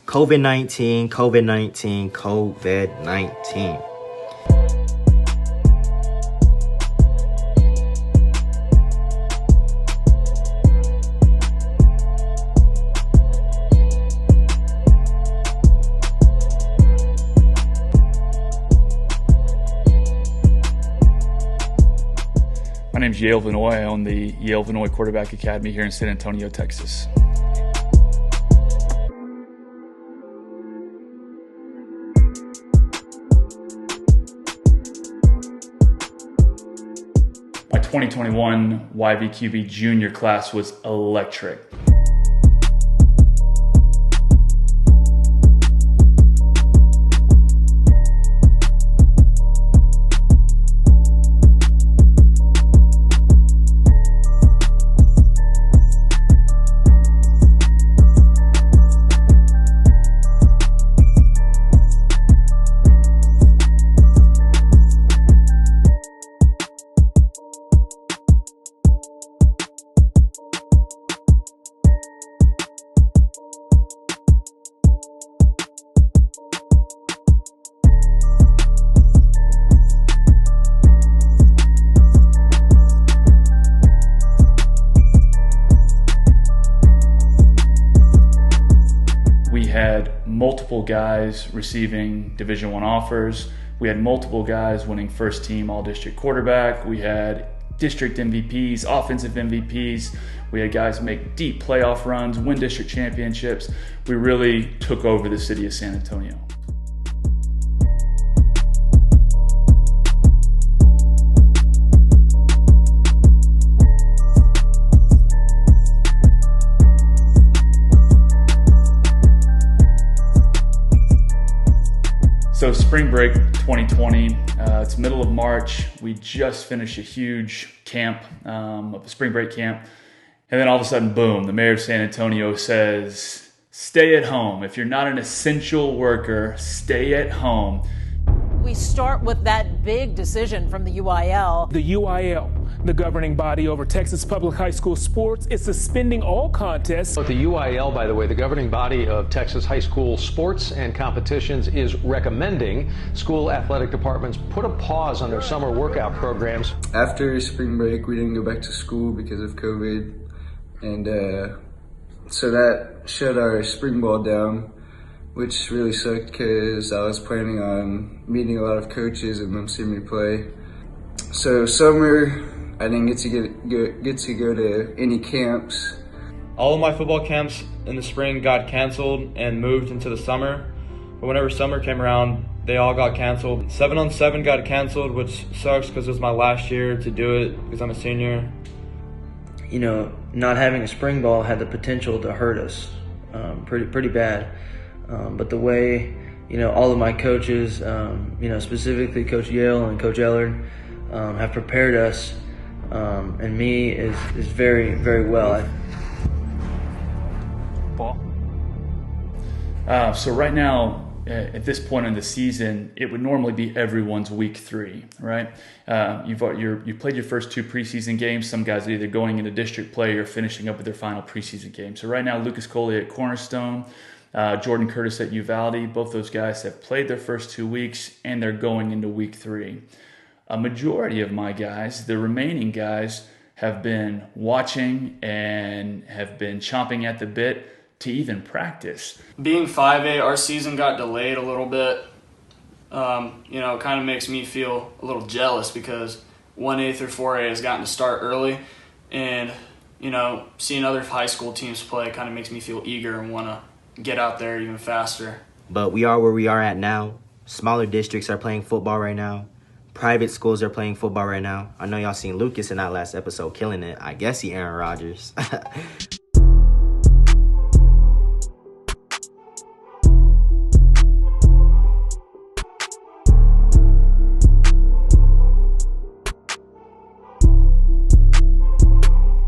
COVID-19, COVID-19, COVID-19. My name's Yale Vannoy. I own the Yale Vannoy Quarterback Academy here in San Antonio, Texas. My 2021 YVQB junior class was electric. We had multiple guys receiving Division I offers. We had multiple guys winning first team all-district quarterback. We had district MVPs, offensive MVPs. We had guys make deep playoff runs, win district championships. We really took over the city of San Antonio. So spring break 2020, it's middle of March. We just finished a huge camp, a spring break camp. And then all of a sudden, boom, the mayor of San Antonio says, stay at home. If you're not an essential worker, stay at home. We start with that big decision from the UIL. The UIL, the governing body over Texas public high school sports, is suspending all contests. But the UIL, by the way, the governing body of Texas high school sports and competitions, is recommending school athletic departments put a pause on their summer workout programs. After spring break, we didn't go back to school because of COVID. And so that shut our spring ball down, which really sucked because I was planning on meeting a lot of coaches and them seeing me play. So summer, I didn't get to go to any camps. All of my football camps in the spring got canceled and moved into the summer. But whenever summer came around, they all got canceled. 7-on-7 got canceled, which sucks because it was my last year to do it because I'm a senior. You know, not having a spring ball had the potential to hurt us pretty bad. But the way, all of my coaches, specifically Coach Yale and Coach Ellard, have prepared us, and me is very, very well. So right now, at this point in the season, it would normally be everyone's week 3, right? You've played your first 2 preseason games. Some guys are either going into district play or finishing up with their final preseason game. So right now, Lucas Coley at Cornerstone, Jordan Curtis at Uvalde, both those guys have played their first 2 weeks and they're going into week 3. A majority of my guys, the remaining guys, have been watching and have been chomping at the bit to even practice. Being 5A, our season got delayed a little bit. It kind of makes me feel a little jealous because 1A through 4A has gotten to start early. And, seeing other high school teams play kind of makes me feel eager and want to get out there even faster. But we are where we are at now. Smaller districts are playing football right now. Private schools are playing football right now. I know y'all seen Lucas in that last episode killing it. I guess he Aaron Rodgers.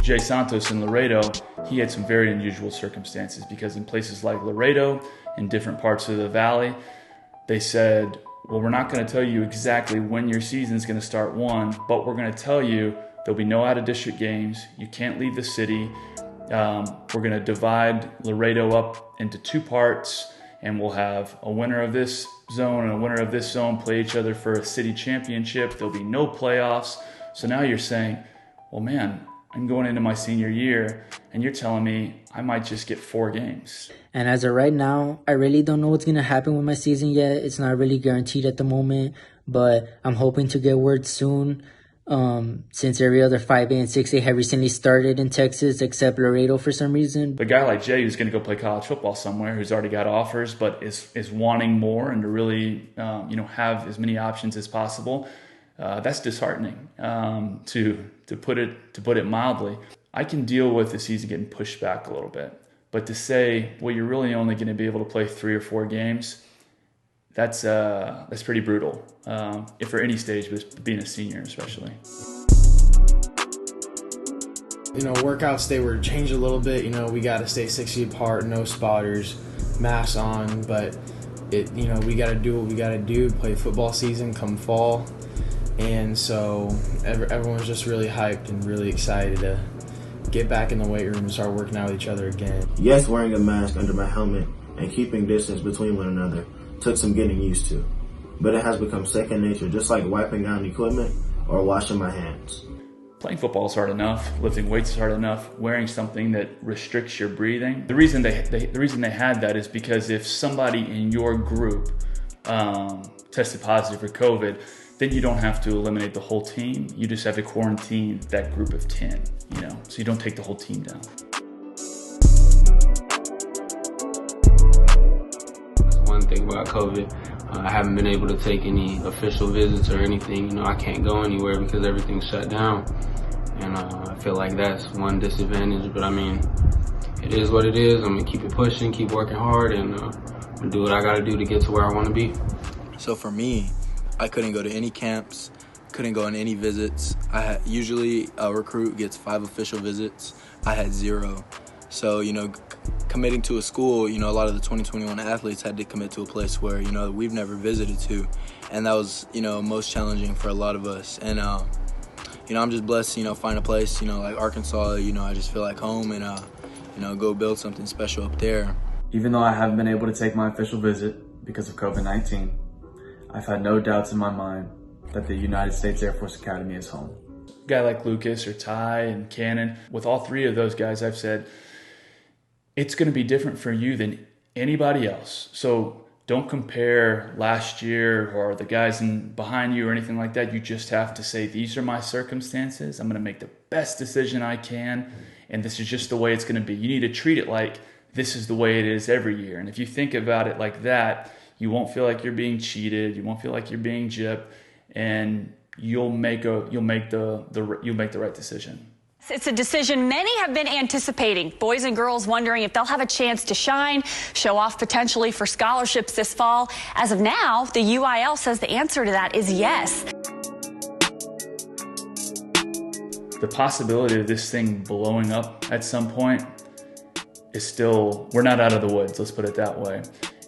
Jay Santos in Laredo, he had some very unusual circumstances because in places like Laredo, in different parts of the valley, they said, well, we're not going to tell you exactly when your season's going to start, but we're going to tell you there'll be no out-of-district games. You can't leave the city. We're going to divide Laredo up into 2 parts, and we'll have a winner of this zone and a winner of this zone play each other for a city championship. There'll be no playoffs. So now you're saying, well, man, I'm going into my senior year, and you're telling me I might just get 4 games. And as of right now, I really don't know what's going to happen with my season yet. It's not really guaranteed at the moment, but I'm hoping to get word soon. Since every other 5A and 6A have recently started in Texas, except Laredo for some reason. The guy like Jay who's going to go play college football somewhere, who's already got offers, but is wanting more and to really have as many options as possible. That's disheartening, to put it mildly. I can deal with the season getting pushed back a little bit, but to say, well, you're really only going to be able to play 3 or 4 games, that's pretty brutal. If for any stage, but being a senior especially. Workouts, they were changed a little bit. We got to stay 6 feet apart, no spotters, masks on, but we got to do what we got to do, play football season come fall. And so everyone's just really hyped and really excited to get back in the weight room and start working out with each other again. Yes, wearing a mask under my helmet and keeping distance between one another took some getting used to, but it has become second nature, just like wiping down equipment or washing my hands. Playing football is hard enough, lifting weights is hard enough, wearing something that restricts your breathing. The reason they had that is because if somebody in your group tested positive for COVID, then you don't have to eliminate the whole team. You just have to quarantine that group of 10, so you don't take the whole team down. One thing about COVID, I haven't been able to take any official visits or anything. I can't go anywhere because everything's shut down. And I feel like that's one disadvantage, but I mean, it is what it is. I'm gonna keep it pushing, keep working hard, and do what I gotta do to get to where I wanna be. So for me, I couldn't go to any camps, couldn't go on any visits. Usually a recruit gets 5 official visits. I had 0. So, committing to a school, a lot of the 2021 athletes had to commit to a place where, we've never visited to. And that was, most challenging for a lot of us. And, I'm just blessed, find a place, like Arkansas, I just feel like home and, go build something special up there. Even though I haven't been able to take my official visit because of COVID-19, I've had no doubts in my mind that the United States Air Force Academy is home. A guy like Lucas or Ty and Cannon, with all 3 of those guys, I've said, it's going to be different for you than anybody else. So don't compare last year or the guys behind you or anything like that. You just have to say, these are my circumstances. I'm going to make the best decision I can, and this is just the way it's going to be. You need to treat it like this is the way it is every year. And if you think about it like that, you won't feel like you're being cheated. You won't feel like you're being gypped, and you'll make the right decision. It's a decision many have been anticipating. Boys and girls wondering if they'll have a chance to shine, show off potentially for scholarships this fall. As of now, the UIL says the answer to that is yes. The possibility of this thing blowing up at some point is still, we're not out of the woods, let's put it that way.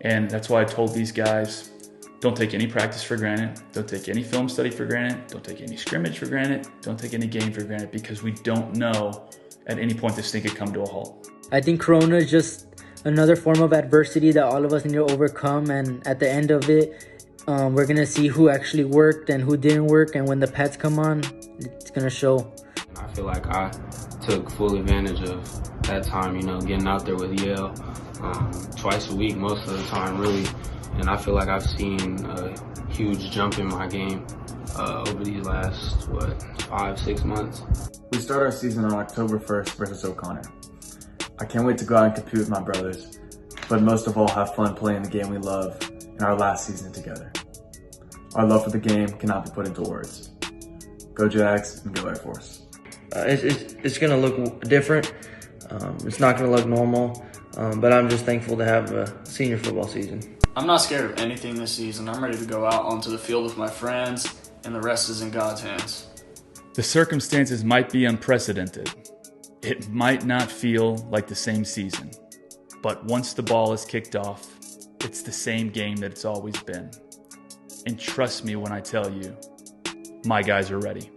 And that's why I told these guys, don't take any practice for granted. Don't take any film study for granted. Don't take any scrimmage for granted. Don't take any game for granted, because we don't know at any point this thing could come to a halt. I think Corona is just another form of adversity that all of us need to overcome. And at the end of it, we're going to see who actually worked and who didn't work. And when the pads come on, it's going to show. I feel like I took full advantage of that time, getting out there with Yale twice a week most of the time, really. And I feel like I've seen a huge jump in my game over these last, 5-6 months. We start our season on October 1st versus O'Connor. I can't wait to go out and compete with my brothers, but most of all have fun playing the game we love in our last season together. Our love for the game cannot be put into words. Go Jags and go Air Force. It's going to look different. It's not going to look normal, but I'm just thankful to have a senior football season. I'm not scared of anything this season. I'm ready to go out onto the field with my friends, and the rest is in God's hands. The circumstances might be unprecedented. It might not feel like the same season. But once the ball is kicked off, it's the same game that it's always been. And trust me when I tell you, my guys are ready.